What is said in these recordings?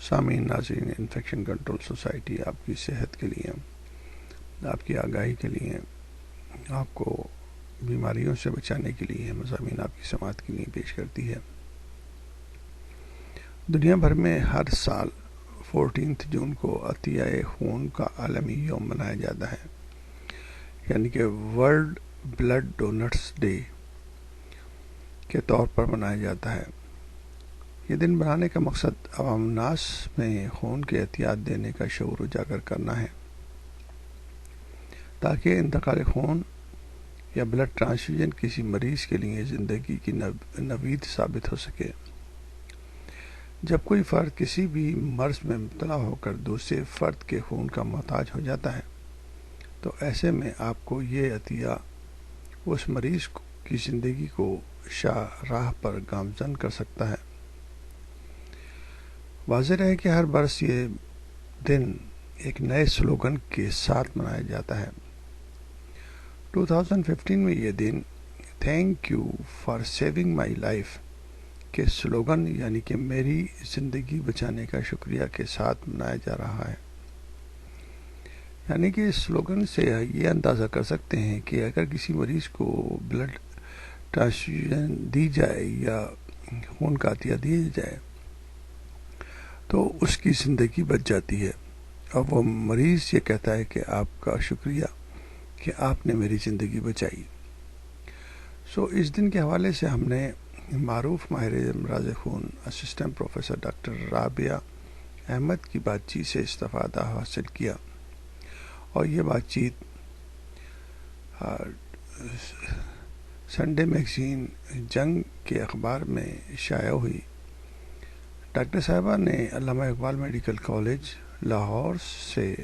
سامعین ناظرین، infection control society آپ کی صحت کے لیے، آپ کی آگاہی کے لیے، آپ کو بیماریوں سے بچانے کے لیے مضامین آپ کی سماعت کے لیے پیش کرتی ہے۔ دنیا بھر میں ہر سال 14 جون کو عطیہ خون کا عالمی یوم منایا جاتا ہے، یعنی کہ ورلڈ بلڈ ڈونرز ڈے کے طور پر منایا جاتا ہے۔ یہ دن منانے کا مقصد عوام الناس میں خون کے عطیات دینے کا شعور اجاگر کرنا ہے، تاکہ انتقال خون یا بلڈ ٹرانسفیوژن کسی مریض کے لیے زندگی کی نوید ثابت ہو سکے۔ جب کوئی فرد کسی بھی مرض میں مبتلا ہو کر دوسرے فرد کے خون کا محتاج ہو جاتا ہے، تو ایسے میں آپ کو یہ عطیہ اس مریض کی زندگی کو راہ پر گامزن کر سکتا ہے۔ واضح رہے کہ ہر برس یہ دن ایک نئے سلوگن کے ساتھ منایا جاتا ہے۔ 2015 میں یہ دن thank you for saving my life کے سلوگن یعنی کہ میری زندگی بچانے کا شکریہ کے ساتھ منایا جا رہا ہے۔ یعنی کہ اس سلوگن سے یہ اندازہ کر سکتے ہیں کہ اگر کسی مریض کو بلڈ ٹرانسفیوژن دی جائے یا خون کا عطیہ دیا جائے تو اس کی زندگی بچ جاتی ہے، اور وہ مریض یہ کہتا ہے کہ آپ کا شکریہ کہ آپ نے میری زندگی بچائی۔ اس دن کے حوالے سے ہم نے معروف ماہر امراض خون assistant professor doctor Rabia Ahmed کی بات چیت سے استفادہ حاصل کیا، اور یہ بات چیت سنڈے میگزین جنگ کے اخبار میں شائع ہوئی۔ ڈاکٹر صاحبہ نے علامہ اقبال میڈیکل کالج لاہور سے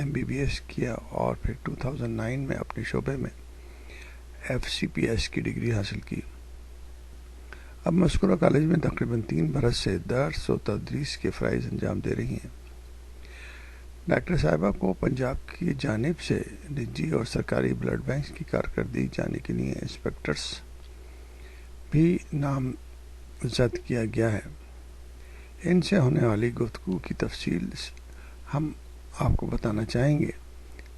MBBS کیا اور پھر 2009 میں اپنے شعبے میں FCPS کی ڈگری حاصل کی۔ اب مذکورہ کالج میں تقریباً 3 برس سے درس و تدریس کے فرائض انجام دے رہی ہیں۔ ڈاکٹر صاحبہ کو پنجاب کی جانب سے نجی اور سرکاری بلڈ بینک کی کارکردگی جانے کے لیے انسپیکٹرز بھی نامزد کیا گیا ہے۔ ان سے ہونے والی گفتگو کی تفصیل ہم آپ کو بتانا چاہیں گے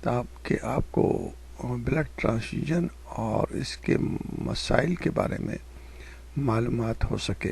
تاکہ آپ کو بلڈ ٹرانسفیوژن اور اس کے مسائل کے بارے میں معلومات ہو سکے۔